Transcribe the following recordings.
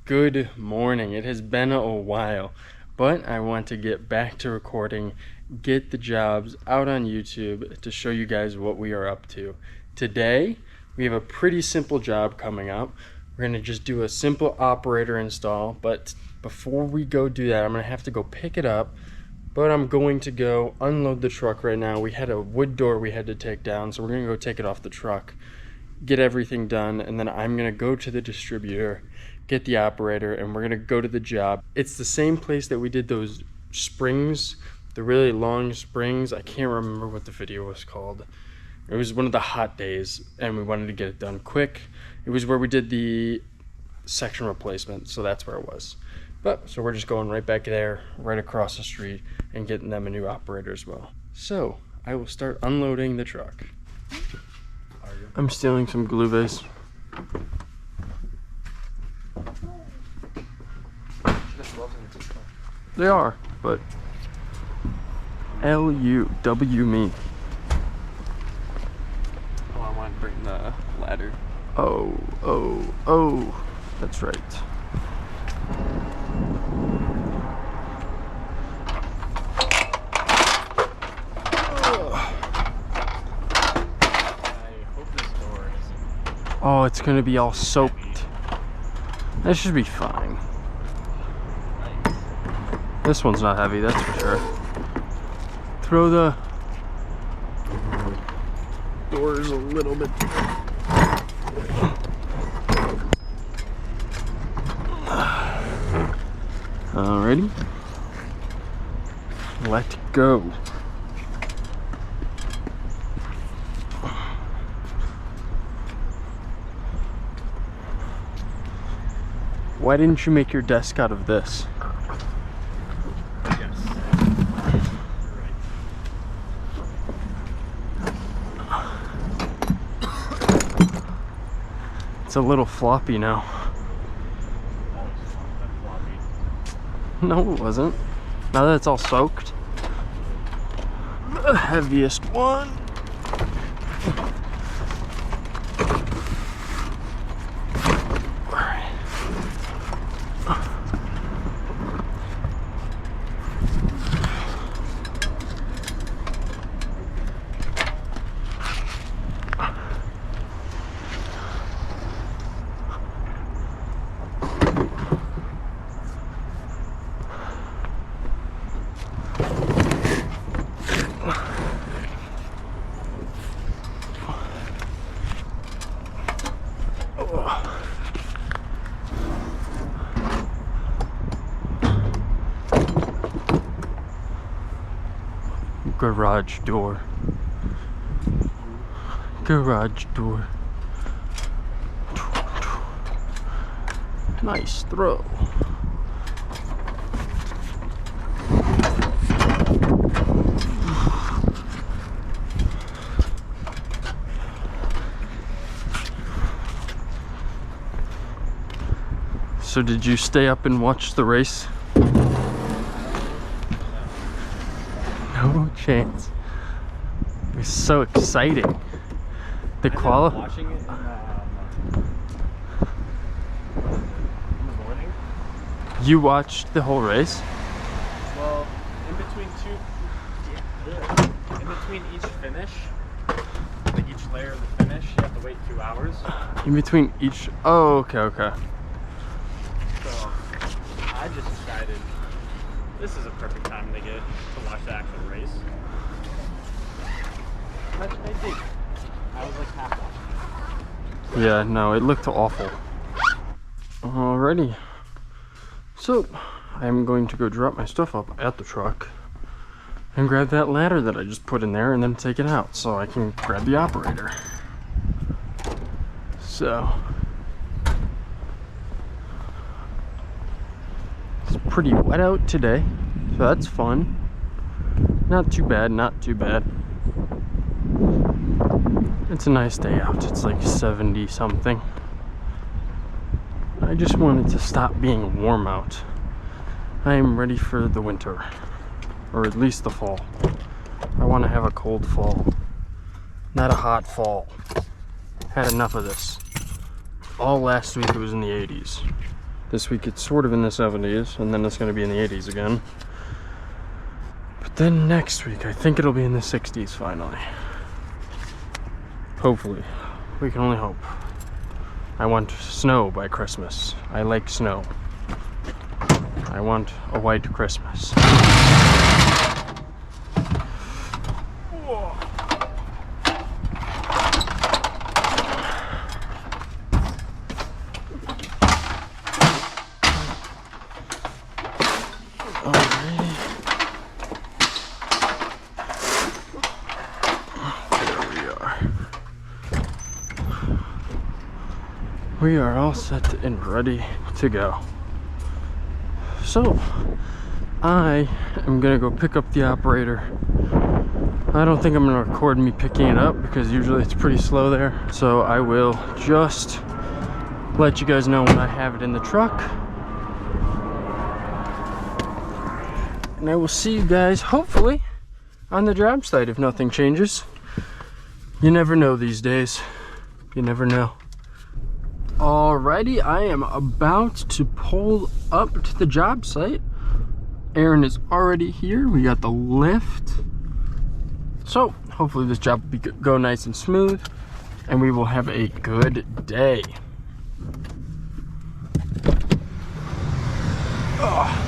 Good morning. It has been a while, but I want to get back to recording, get the jobs out on YouTube to show you guys what we are up to. Today, we have a pretty simple job coming up. We're going to just do a simple operator install, but before we go do that, I'm going to have to go pick it up, but I'm going to go unload the truck right now. We had a wood door we had to take down, so we're going to go take it off the truck, get everything done, and then I'm going to go to the distributor, get the operator, and we're gonna go to the job. It's the same place that we did those springs, the really long springs. I can't remember what the video was called. It was one of the hot days and we wanted to get it done quick. It was where we did the section replacement, so that's where it was. So we're just going right back there, right across the street, and getting them a new operator as well. So I will start unloading the truck. I'm stealing some glue base. They are, but L-U-W me. Oh, I want to bring the ladder. Oh, that's right. I hope this door isn't. Oh, it's gonna be all soaked. That should be fine. This one's not heavy, that's for sure. Throw the doors a little bit. Alrighty. Let go. Why didn't you make your desk out of this? It's a little floppy now. No, it wasn't. Now that it's all soaked. The heaviest one. Garage door. Garage door. Nice throw. So did you stay up and watch the race? No chance. It was so exciting. The Watching it in the morning. You watched the whole race? Well, in between each finish, like each layer of the finish, you have to wait 2 hours. In between each. Oh, okay. So I just decided this is a perfect time to watch the actual race. That's what I did. I was like half watching. Yeah, no, it looked awful. Alrighty. So, I'm going to go drop my stuff up at the truck and grab that ladder that I just put in there and then take it out so I can grab the operator. So, it's pretty wet out today, so that's fun. Not too bad, not too bad. It's a nice day out. It's like 70 something. I just wanted to stop being warm out. I am ready for the winter, or at least the fall. I want to have a cold fall, not a hot fall. Had enough of this. All last week it was in the 80s. This week it's sort of in the 70s, and then it's going to be in the 80s again. But then next week, I think it'll be in the 60s finally. Hopefully. We can only hope. I want snow by Christmas. I like snow. I want a white Christmas. We are all set and ready to go. So, I am gonna go pick up the operator. I don't think I'm gonna record me picking it up because usually it's pretty slow there. So I will just let you guys know when I have it in the truck. And I will see you guys, hopefully, on the job site if nothing changes. You never know these days. You never know. Alrighty, I am about to pull up to the job site. Aaron is already here. We got the lift. So, hopefully this job will go nice and smooth, and we will have a good day. Oh.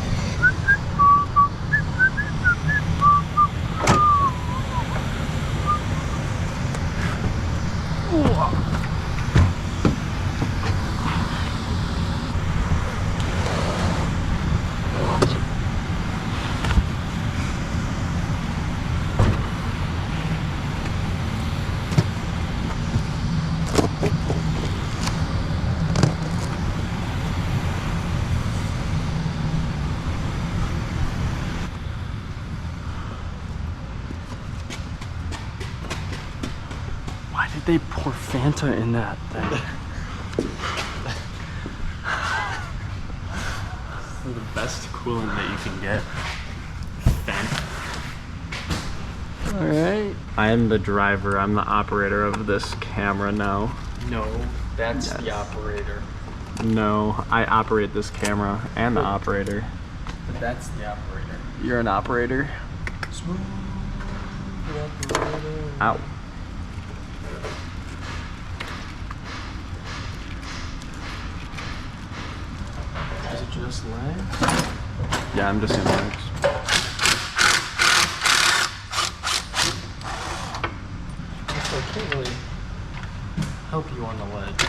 Why did they pour Fanta in that thing? The best coolant that you can get. Fanta. Alright. I am the driver. I'm the operator of this camera now. No, that's Yes. the operator. No, I operate this camera and the operator. But that's the operator. You're an operator? Smooth operator. Ow. Is it just legs? Yeah, I'm just in legs. So I can't really help you on the ledge.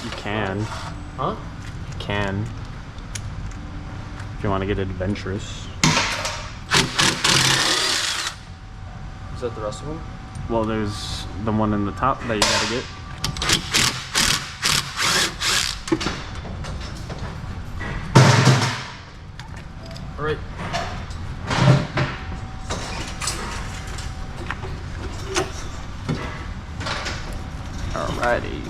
You can. Huh? You can. If you want to get adventurous. Is that the rest of them? Well, there's the one in the top that you gotta get. Alright. Alrighty.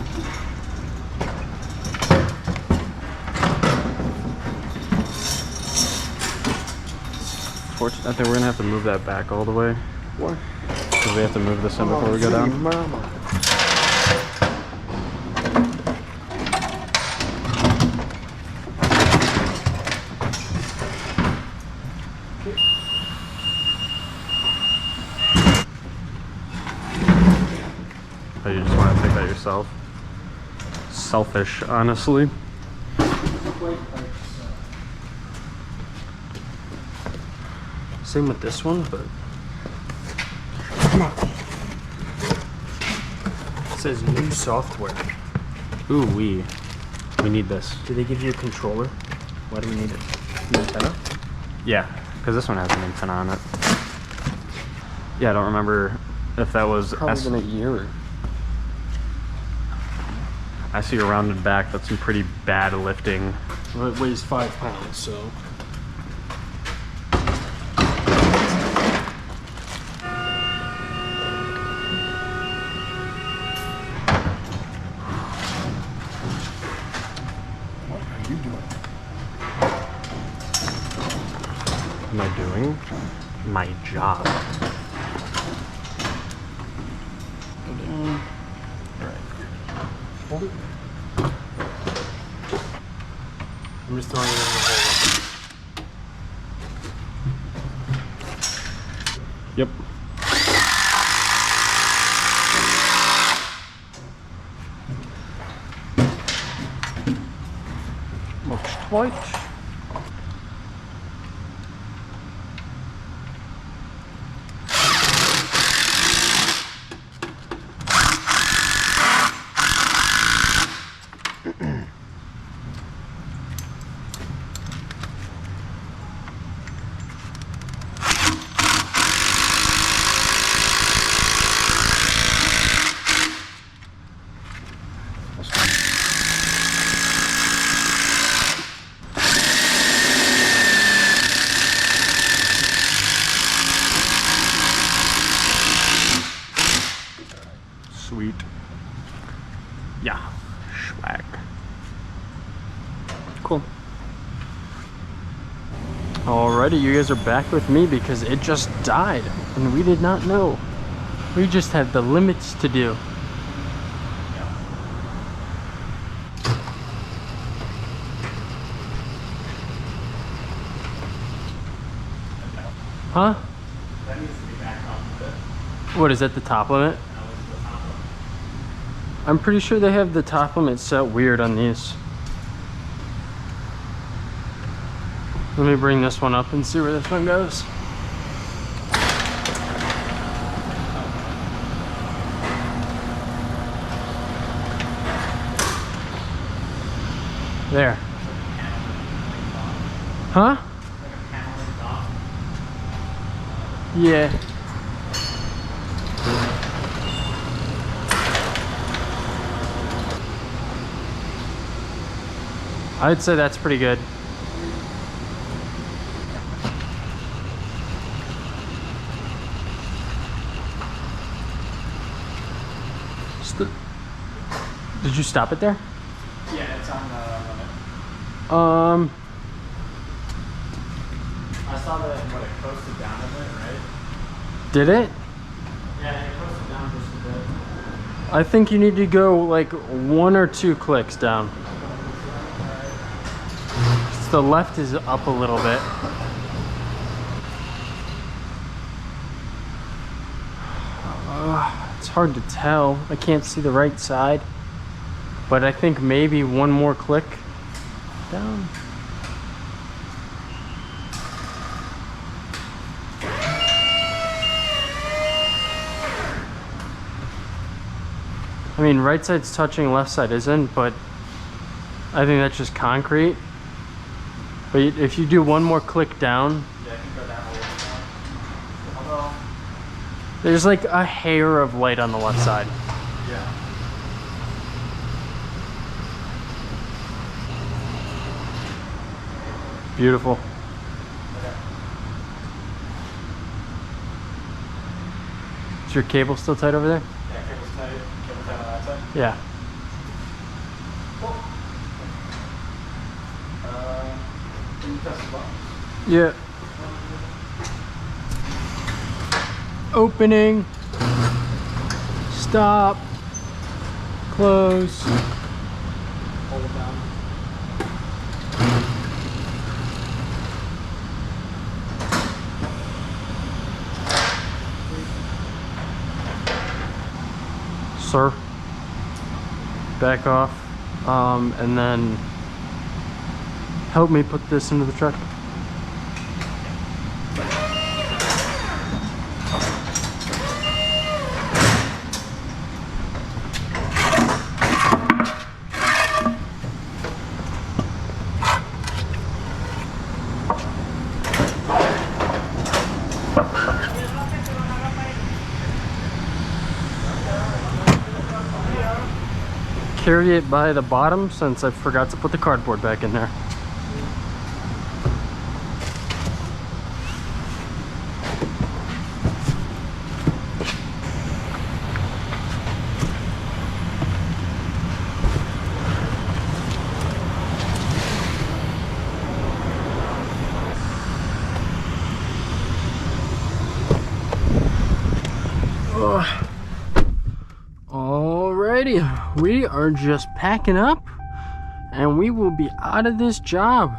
Fortunately, I think we're gonna have to move that back all the way. What? Because we have to move this in before we go down. Mama. Oh, you just want to take that yourself? Selfish, honestly. Same with this one, but it says new software. Ooh, we need this. Do they give you a controller? Why do we need it? An antenna? Yeah, because this one has an antenna on it. Yeah, I don't remember if that was... Probably been a year. I see a rounded back. That's some pretty bad lifting. Well, it weighs 5 pounds, so. What are you doing? Am I doing my job? Go down. Right. Hold it. I'm just throwing it in the hole. Yep. Looks white. Sweet. Yeah. Swag. Cool. Alrighty, you guys are back with me because it just died and we did not know. We just had the limits to do. Huh? That needs to be back up a bit. What is that, the top limit? I'm pretty sure they have the top limit set weird on these. Let me bring this one up and see where this one goes. There. Huh? Yeah. I'd say that's pretty good. Did you stop it there? Yeah, it's on the limit. I saw that what it coasted down a bit, right? Did it? Yeah, it coasted down just a bit. I think you need to go like 1 or 2 clicks down. The left is up a little bit. It's hard to tell. I can't see the right side. But I think maybe 1 more click down. I mean, right side's touching, left side isn't, but I think that's just concrete. But if you do 1 more click down, Yeah, I can go down a little more. Although, there's like a hair of light on the left side. yeah. Beautiful. Okay. Is your cable still tight over there? Yeah, cable's tight. Cable tight on that side. Yeah. Cool. Can you press the button? Yeah. Opening. Stop. Close. Hold it down. Sir. Back off. And then help me put this into the truck. Carry it by the bottom since I forgot to put the cardboard back in there. Alrighty, we are just packing up and we will be out of this job.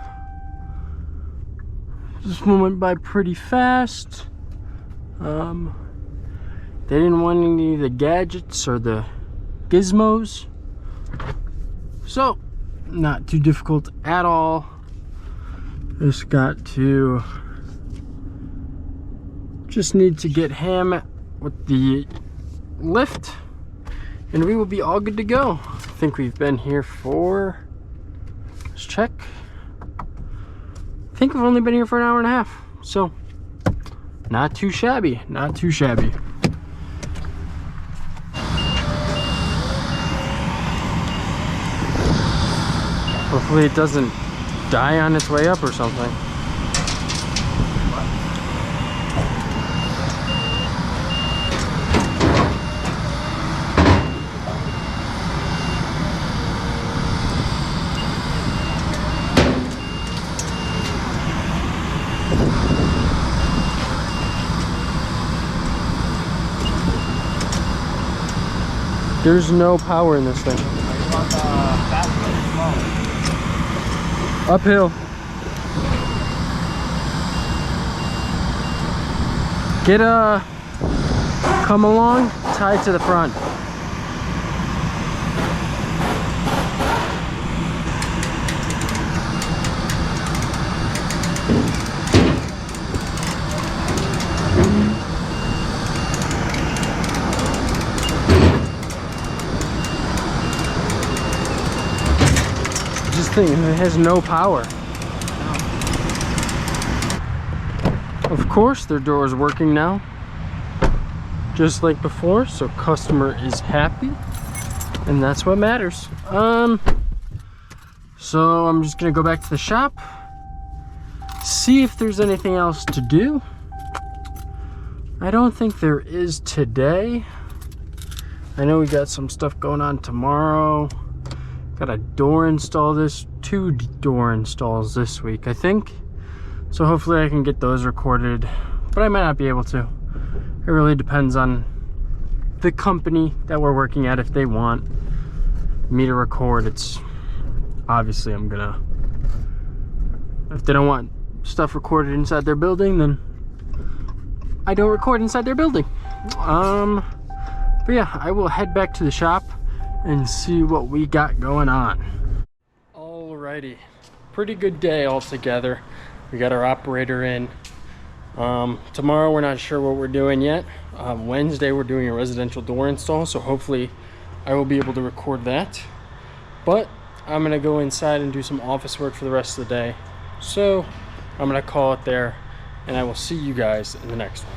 This one went by pretty fast. They didn't want any of the gadgets or the gizmos, so not too difficult at all. Just need to get him with the lift, and we will be all good to go. I think we've been here for, let's check. I think we've only been here for an hour and a half, so not too shabby, not too shabby. Hopefully it doesn't die on its way up or something. There's no power in this thing. Uphill. Get a come along, tied to the front. This thing, it has no power. Of course, their door is working now, just like before, so customer is happy, and that's what matters. So I'm just gonna go back to the shop, see if there's anything else to do. I don't think there is today. I know we got some stuff going on tomorrow. Got a door install two door installs this week, I think. So hopefully I can get those recorded, but I might not be able to. It really depends on the company that we're working at. If they want me to record, it's obviously if they don't want stuff recorded inside their building, then I don't record inside their building. But yeah, I will head back to the shop and see what we got going on. Alrighty, pretty good day altogether. We got our operator in. Tomorrow we're not sure what we're doing yet. Wednesday we're doing a residential door install, so hopefully I will be able to record that. But I'm gonna go inside and do some office work for the rest of the day. So I'm gonna call it there, and I will see you guys in the next one.